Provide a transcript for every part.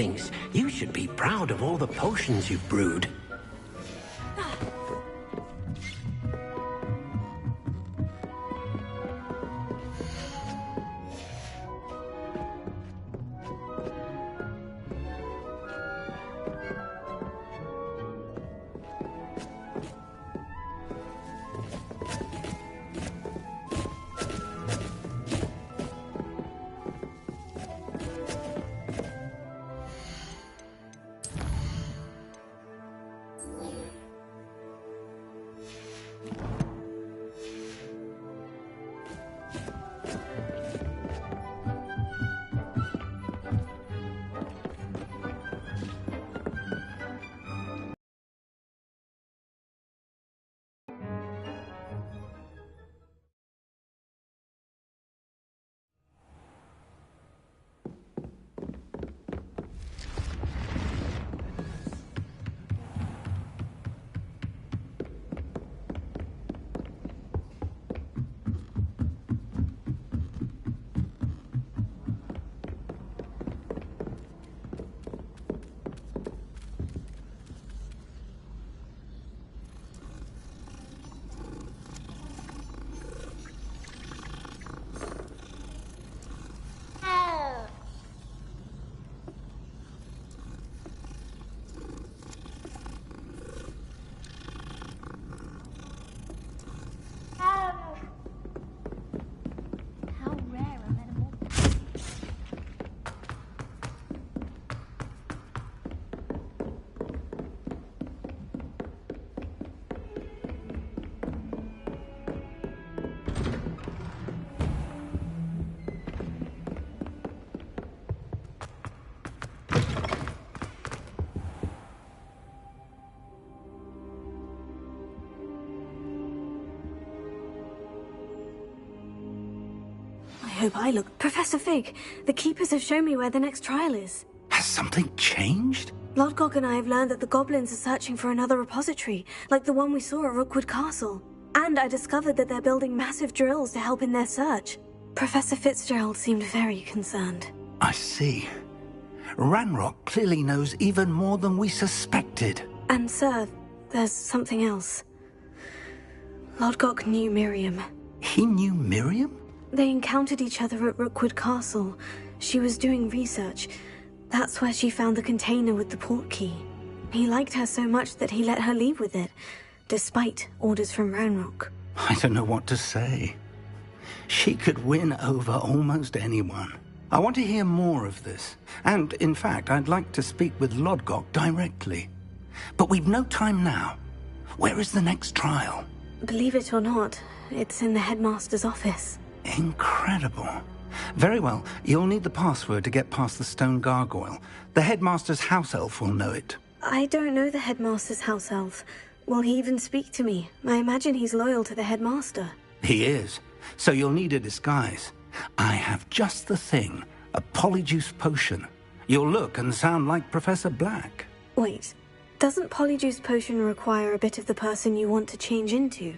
thinks you should be proud of all the potions you've brewed. I hope I look... Professor Fig, the Keepers have shown me where the next trial is. Has something changed? Lodgok and I have learned that the goblins are searching for another repository, like the one we saw at Rookwood Castle. And I discovered that they're building massive drills to help in their search. Professor Fitzgerald seemed very concerned. I see. Ranrock clearly knows even more than we suspected. And sir, there's something else. Lodgok knew Miriam. He knew Miriam? They encountered each other at Rookwood Castle. She was doing research. That's where she found the container with the port key. He liked her so much that he let her leave with it, despite orders from Ranrock. I don't know what to say. She could win over almost anyone. I want to hear more of this. And, in fact, I'd like to speak with Lodgok directly. But we've no time now. Where is the next trial? Believe it or not, it's in the headmaster's office. Incredible. Very well, you'll need the password to get past the stone gargoyle. The headmaster's house elf will know it. I don't know the headmaster's house elf. Will he even speak to me? I imagine he's loyal to the headmaster. He is. So you'll need a disguise. I have just the thing. A polyjuice potion. You'll look and sound like Professor Black. Wait, doesn't polyjuice potion require a bit of the person you want to change into?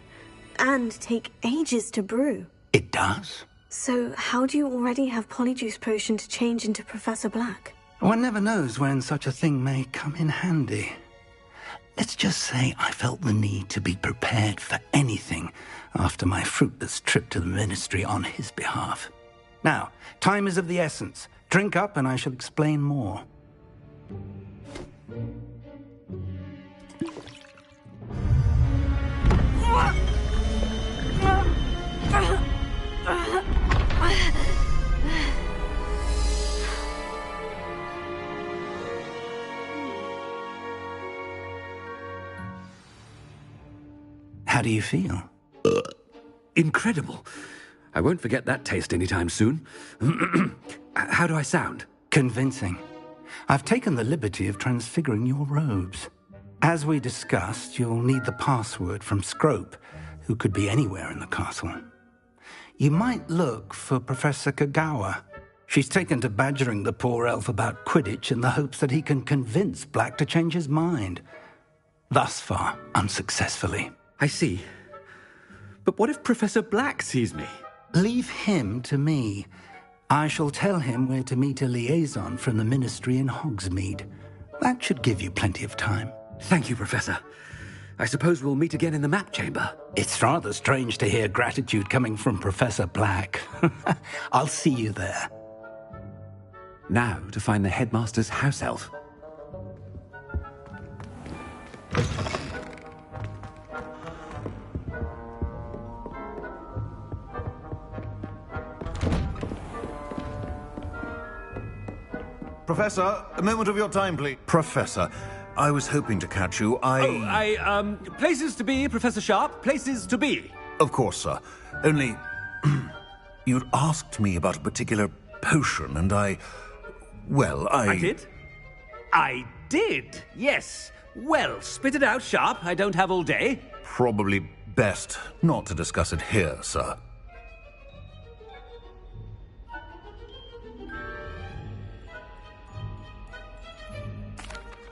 And take ages to brew? It does. So how do you already have polyjuice potion to change into Professor Black? One never knows when such a thing may come in handy. Let's just say I felt the need to be prepared for anything after my fruitless trip to the ministry on his behalf. Now, time is of the essence. Drink up and I shall explain more. How do you feel? Incredible. I won't forget that taste anytime soon. How do I sound? Convincing. I've taken the liberty of transfiguring your robes. As we discussed, you'll need the password from Scrope, who could be anywhere in the castle. You might look for Professor Kagawa. She's taken to badgering the poor elf about Quidditch in the hopes that he can convince Black to change his mind. Thus far, unsuccessfully. I see. But what if Professor Black sees me? Leave him to me. I shall tell him where to meet a liaison from the Ministry in Hogsmeade. That should give you plenty of time. Thank you, Professor. I suppose we'll meet again in the map chamber. It's rather strange to hear gratitude coming from Professor Black. I'll see you there. Now to find the headmaster's house elf. Professor, a moment of your time, please. Professor, I was hoping to catch you. Places to be, Professor Sharp. Places to be. Of course, sir. Only, you'd asked me about a particular potion, and I did? I did, yes. Well, spit it out, Sharp. I don't have all day. Probably best not to discuss it here, sir.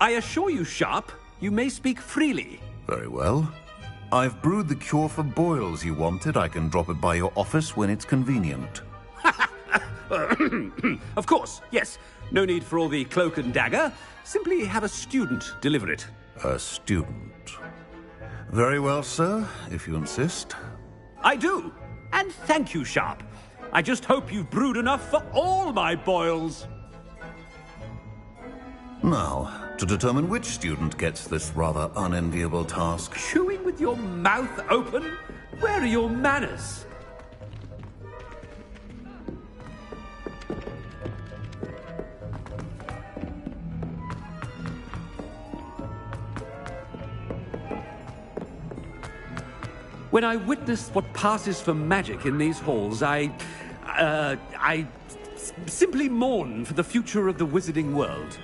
I assure you, Sharp, you may speak freely. Very well. I've brewed the cure for boils you wanted. I can drop it by your office when it's convenient. Of course, yes. No need for all the cloak and dagger. Simply have a student deliver it. A student. Very well, sir, if you insist. I do. And thank you, Sharp. I just hope you've brewed enough for all my boils. Now, to determine which student gets this rather unenviable task. Chewing with your mouth open? Where are your manners? When I witness what passes for magic in these halls, I simply mourn for the future of the wizarding world.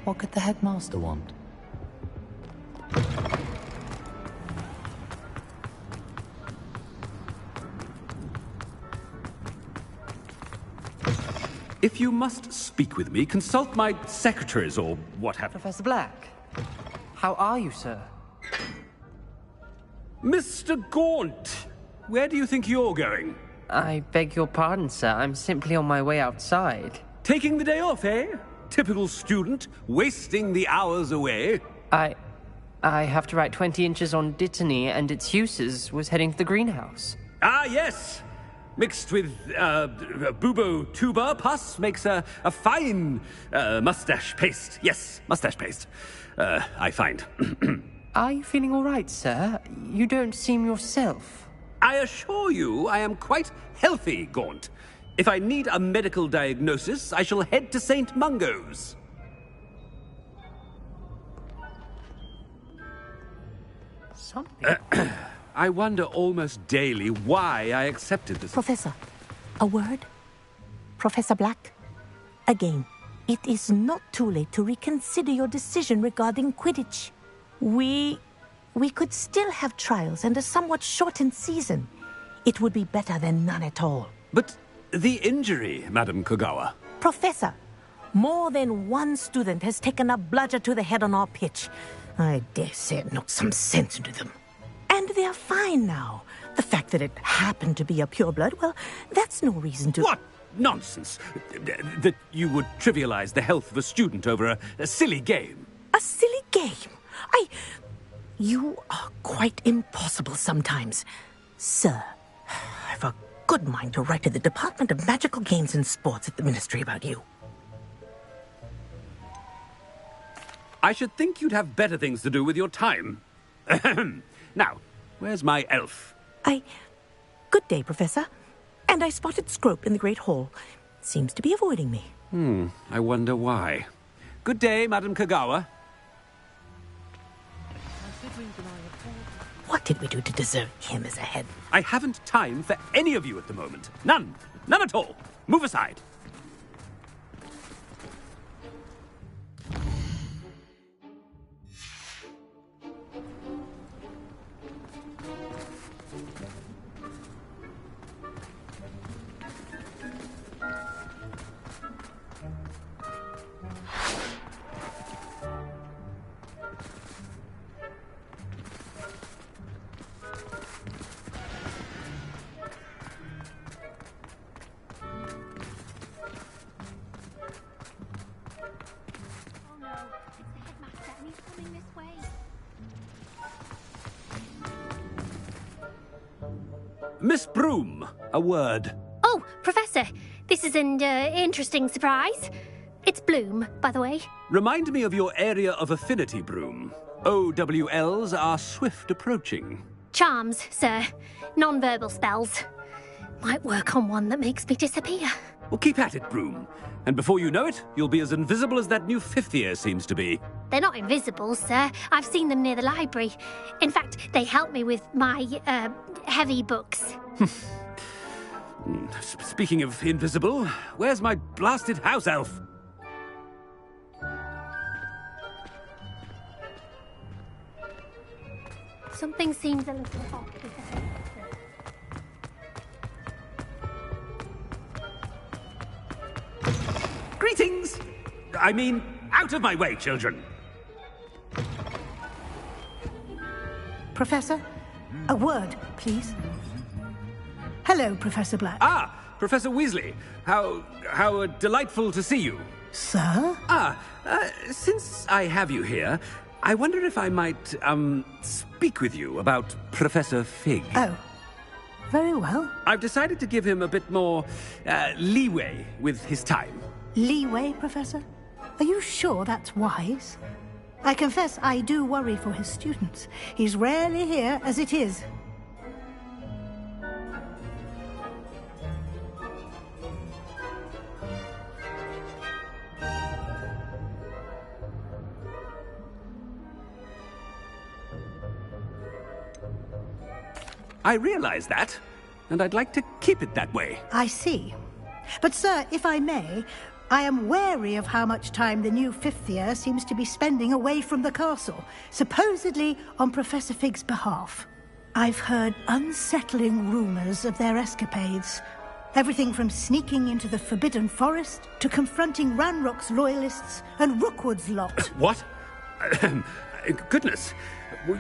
What could the headmaster want? If you must speak with me, consult my secretaries or what have you. Professor Black, how are you, sir? Mr. Gaunt, where do you think you're going? I beg your pardon, sir. I'm simply on my way outside. Taking the day off, eh? Typical student, wasting the hours away. I have to write 20 inches on Dittany and its uses. Was heading to the greenhouse. Ah, yes. Mixed with bubo tuber pus makes a fine mustache paste. Yes, mustache paste. I find. Are you feeling all right, sir? You don't seem yourself. I assure you I am quite healthy, Gaunt. If I need a medical diagnosis, I shall head to St. Mungo's. Something. I wonder almost daily why I accepted this. Professor, a word? Professor Black? Again, it is not too late to reconsider your decision regarding Quidditch. We could still have trials and a somewhat shortened season. It would be better than none at all. But the injury, Madam Kogawa. Professor, more than one student has taken a bludger to the head on our pitch. I dare say it knocked some sense into them. And they're fine now. The fact that it happened to be a pureblood, well, that's no reason to... What nonsense! That you would trivialize the health of a student over a silly game. A silly game? You are quite impossible sometimes. Sir, I've a good mind to write to the Department of Magical Games and Sports at the Ministry about you. I should think you'd have better things to do with your time. Now, where's my elf? Good day, Professor. And I spotted Scrope in the Great Hall. Seems to be avoiding me. I wonder why. Good day, Madam Kagawa. What did we do to deserve him as a head? I haven't time for any of you at the moment. None. None at all. Move aside. Miss Broom, a word. Oh, Professor, this is an interesting surprise. It's Bloom, by the way. Remind me of your area of affinity, Broom. OWLs are swift approaching. Charms, sir. Non-verbal spells. Might work on one that makes me disappear. Well, keep at it, Broom. And before you know it, you'll be as invisible as that new fifth year seems to be. They're not invisible, sir. I've seen them near the library. In fact, they help me with my, heavy books. Speaking of invisible, where's my blasted house elf? Something seems a little off with the head. Greetings! I mean, out of my way, children! Professor, a word, please. Hello, Professor Black. Ah, Professor Weasley. How delightful to see you. Sir? Since I have you here, I wonder if I might, speak with you about Professor Fig. Oh, very well. I've decided to give him a bit more, leeway with his time. Leeway, Professor? Are you sure that's wise? I confess I do worry for his students. He's rarely here as it is. I realize that, and I'd like to keep it that way. I see. But, sir, if I may, I am wary of how much time the new fifth year seems to be spending away from the castle, supposedly on Professor Fig's behalf. I've heard unsettling rumors of their escapades. Everything from sneaking into the Forbidden Forest to confronting Ranrock's loyalists and Rookwood's lot. What? Goodness.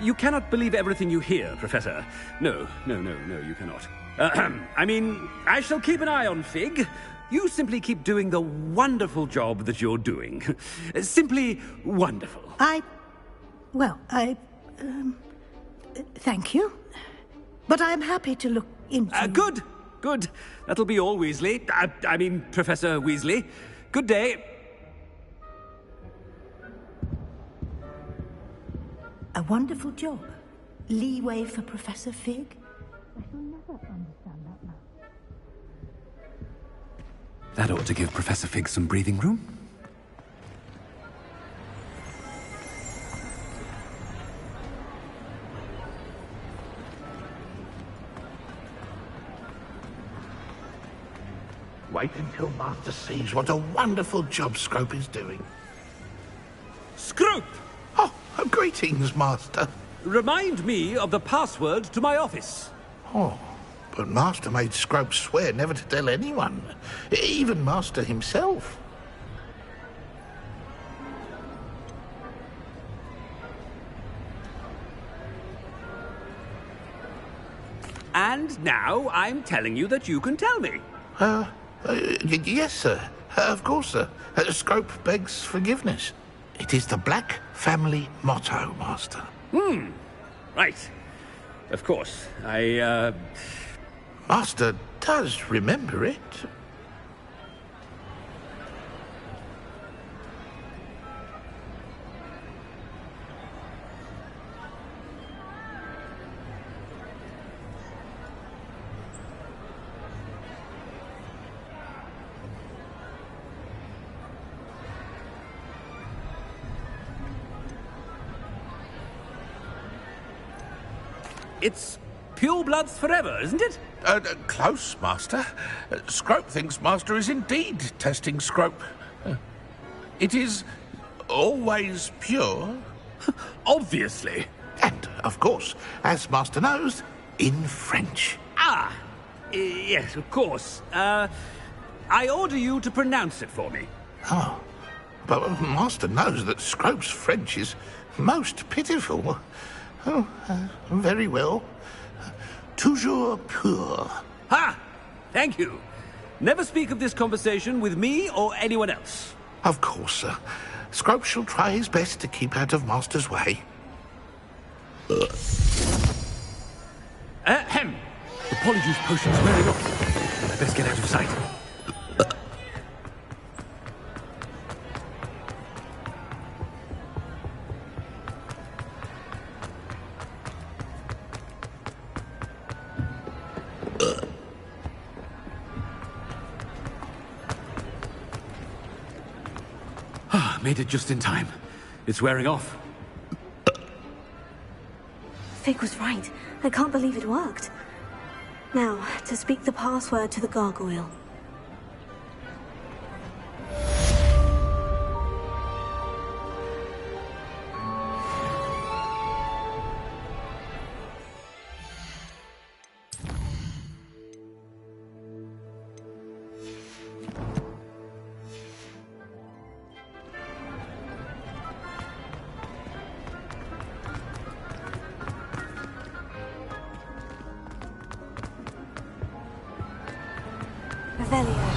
You cannot believe everything you hear, Professor. No, you cannot. I mean, I shall keep an eye on Fig. You simply keep doing the wonderful job that you're doing. Simply wonderful. Thank you. But I'm happy to look into... Good. That'll be all, Weasley. I mean, Professor Weasley. Good day. A wonderful job. Leeway for Professor Fig. I shall never understand that man. That ought to give Professor Fig some breathing room. Wait until Master sees what a wonderful job Scrope is doing. Scrope! Oh, greetings, Master. Remind me of the password to my office. Oh, but Master made Scrope swear never to tell anyone, even Master himself. And now I'm telling you that you can tell me. Yes, sir. Of course, sir. Scrope begs forgiveness. It is the Black family motto, Master. Right. Of course. Master does remember it. It's pure bloods forever, isn't it? Close, Master. Scrope thinks Master is indeed testing Scrope. It is always pure. Obviously. And, of course, as Master knows, in French. Ah, yes, of course. I order you to pronounce it for me. Oh, but Master knows that Scrope's French is most pitiful. Oh, very well. Toujours pur. Ha! Thank you. Never speak of this conversation with me or anyone else. Of course, sir. Scrope shall try his best to keep out of Master's way. Ahem. The polyjuice potion's wearing off. I best get out of sight. Made it just in time. It's wearing off. Fig was right. I can't believe it worked. Now, to speak the password to the gargoyle. Revelio.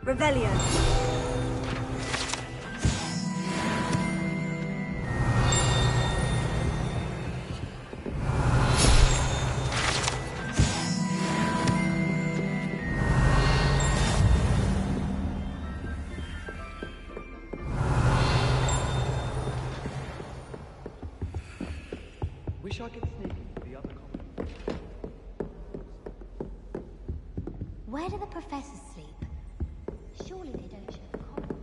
Revelio. Wish I could sneak into the other common. Where do the professors sleep? Surely they don't share the common.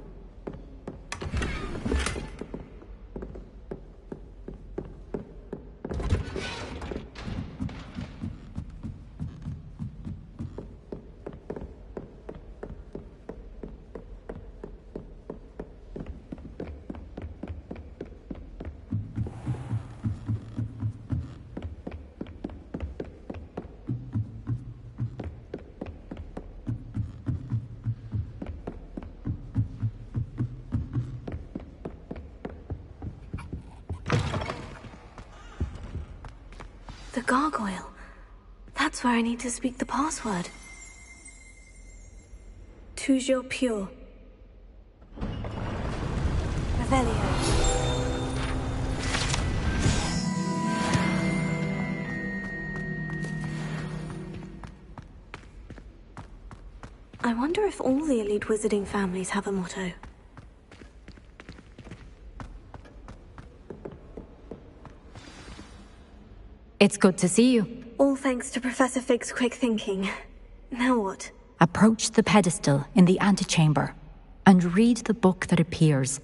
The gargoyle. That's where I need to speak the password. Toujours pure. Revelio. I wonder if all the elite wizarding families have a motto. It's good to see you. All thanks to Professor Fig's quick thinking. Now what? Approach the pedestal in the antechamber and read the book that appears.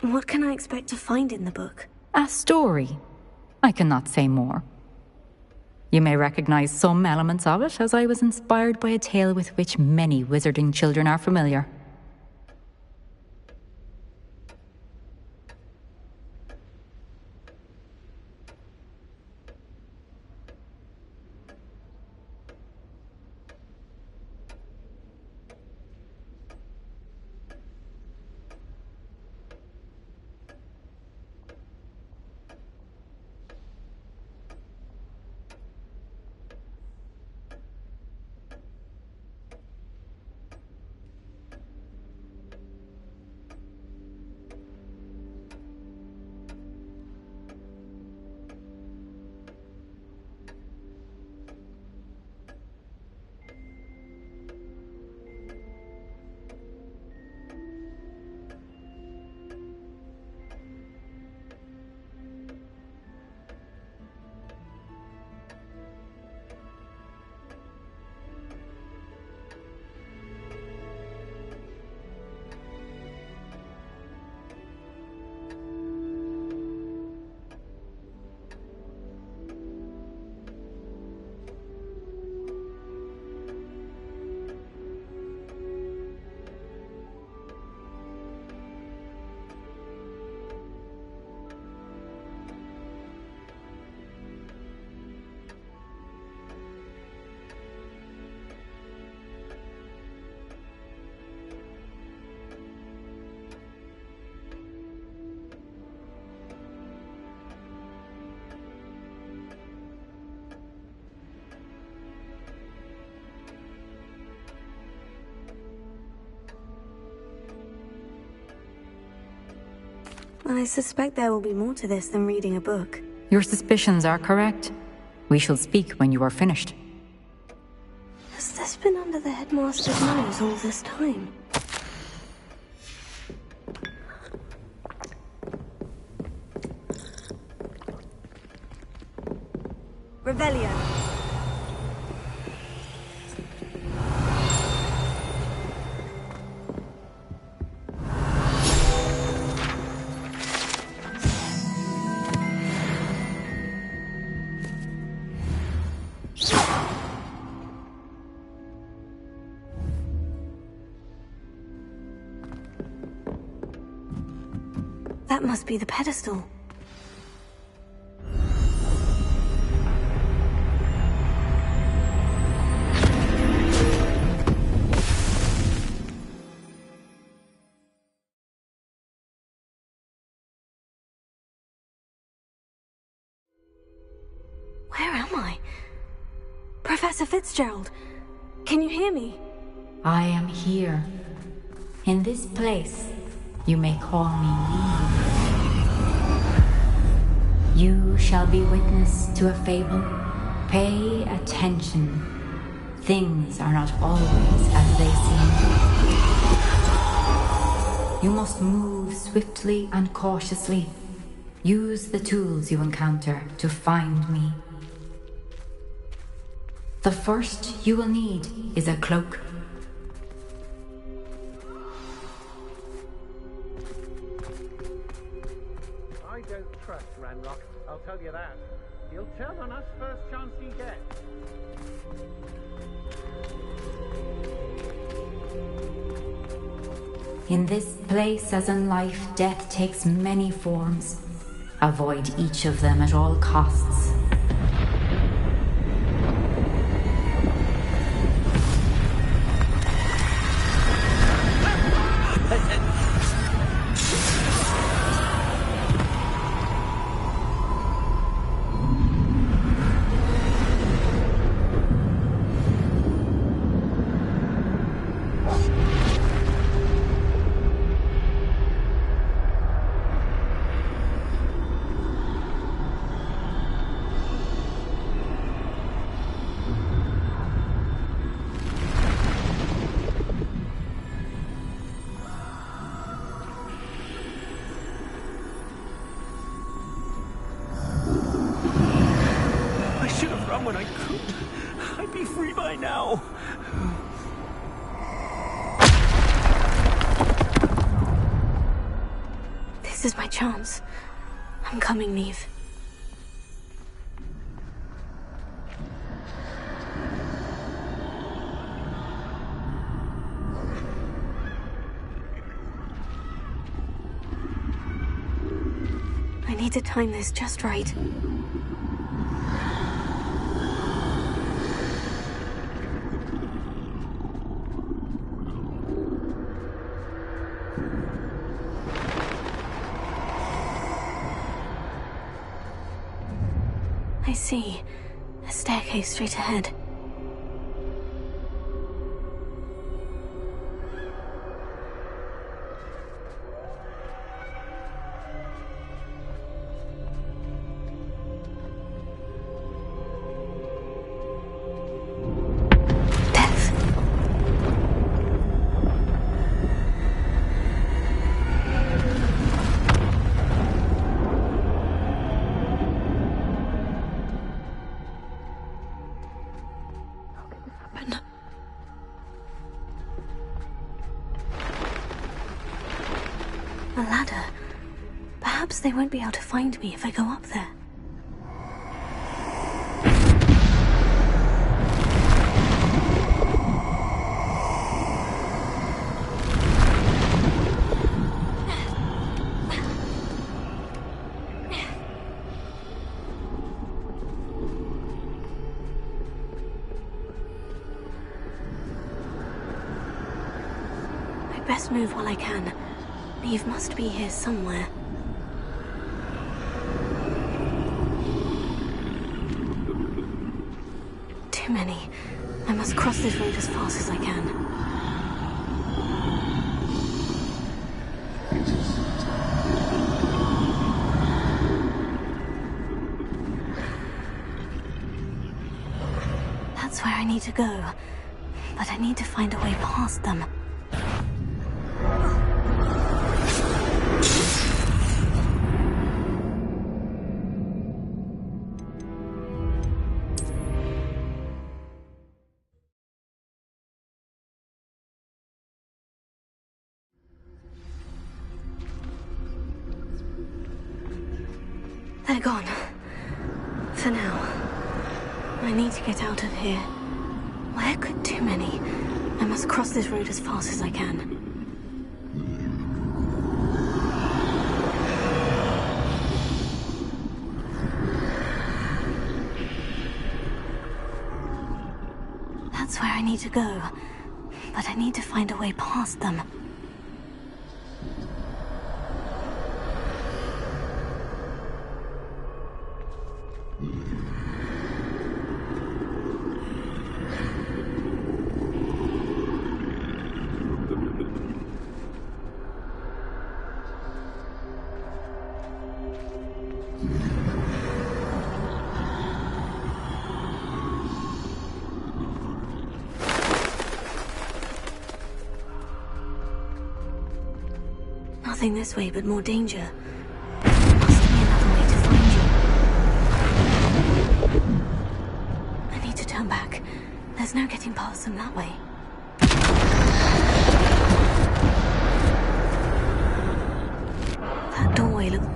What can I expect to find in the book? A story. I cannot say more. You may recognize some elements of it, as I was inspired by a tale with which many wizarding children are familiar. I suspect there will be more to this than reading a book. Your suspicions are correct. We shall speak when you are finished. Has this been under the headmaster's nose all this time? Revelio. That must be the pedestal. Where am I? Professor Fitzgerald, can you hear me? I am here. In this place, you may call me Eve. You shall be witness to a fable. Pay attention. Things are not always as they seem. You must move swiftly and cautiously. Use the tools you encounter to find me. The first you will need is a cloak. I don't trust Ranrock, I'll tell you that. He'll turn on us first chance he gets. In this place, as in life, death takes many forms. Avoid each of them at all costs. When I could, I'd be free by now. This This is my chance. I'm coming, Neve. I need to time this just right. I see. A staircase straight ahead. A ladder. Perhaps they won't be able to find me if I go up there. I'd best move while I can. Neve must be here somewhere. Too many. I must cross this road as fast as I can. That's where I need to go. But I need to find a way past them. They're gone. For now. I need to get out of here. Where could too many? I must cross this road as fast as I can. That's where I need to go. But I need to find a way past them. Nothing this way, but more danger. There must be another way to find you. I need to turn back. There's no getting past them that way. That doorway looks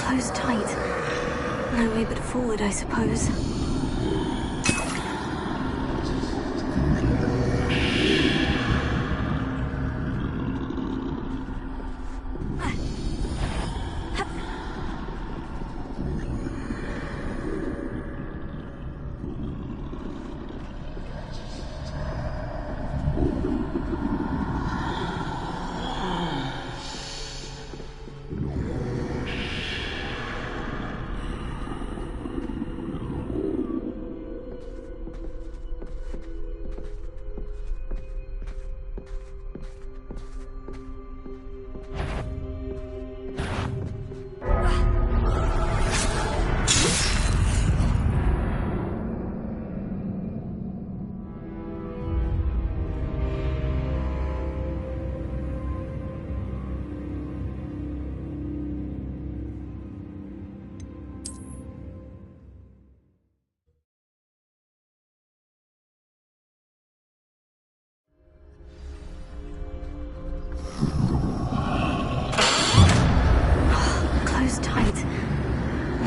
closed tight. No way but forward, I suppose.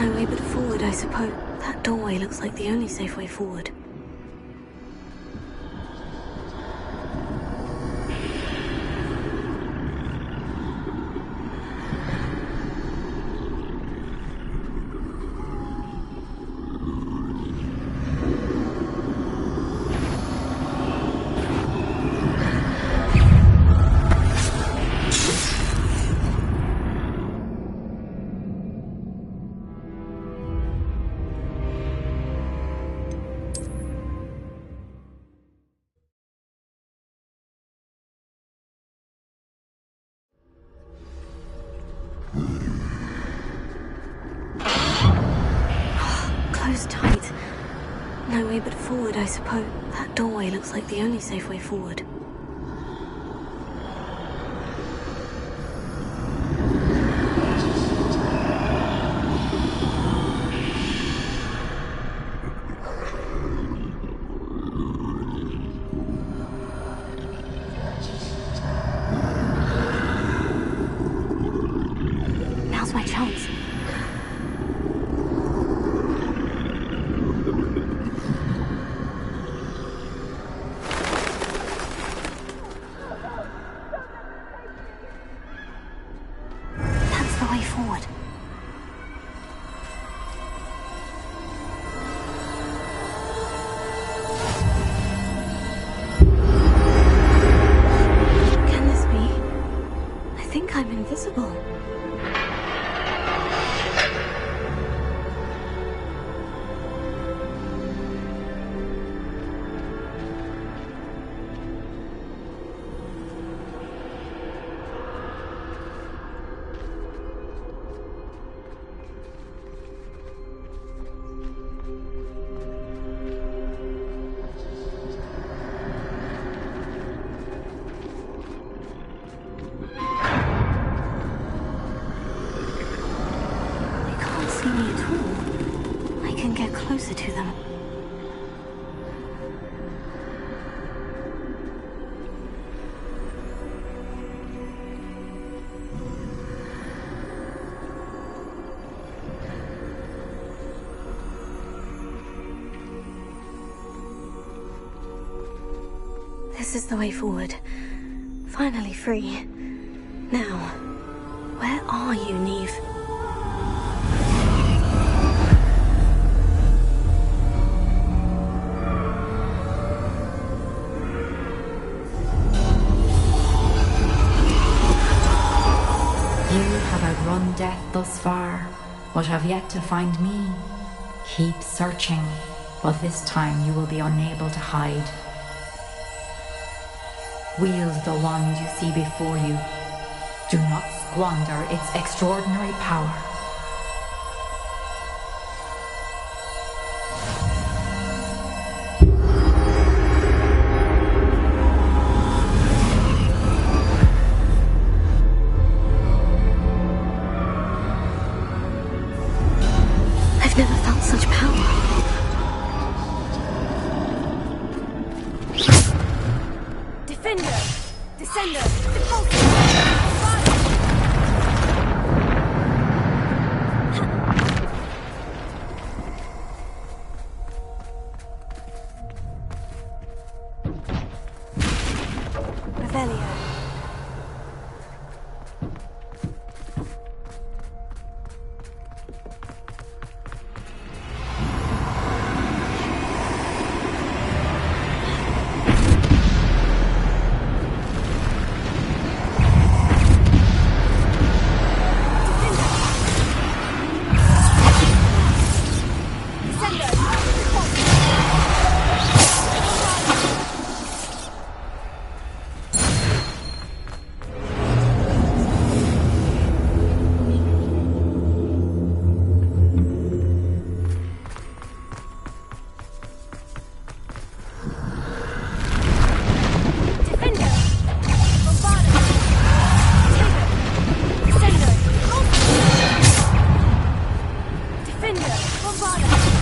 No way but forward, I suppose. That doorway looks like the only safe way forward. Closed tight. No way but forward, I suppose. That doorway looks like the only safe way forward. Now's my chance. That's the way forward. Can this be? I think I'm invisible. They can't see me at all. I can get closer to them. This is the way forward. Finally free. Now, where are you, Neve? You have outrun death thus far, but have yet to find me. Keep searching, but this time you will be unable to hide. Wield the wand you see before you. Do not squander its extraordinary power. I've never felt such power. Defender! Descender! Repulsor! Revelio. Defender! Bombada!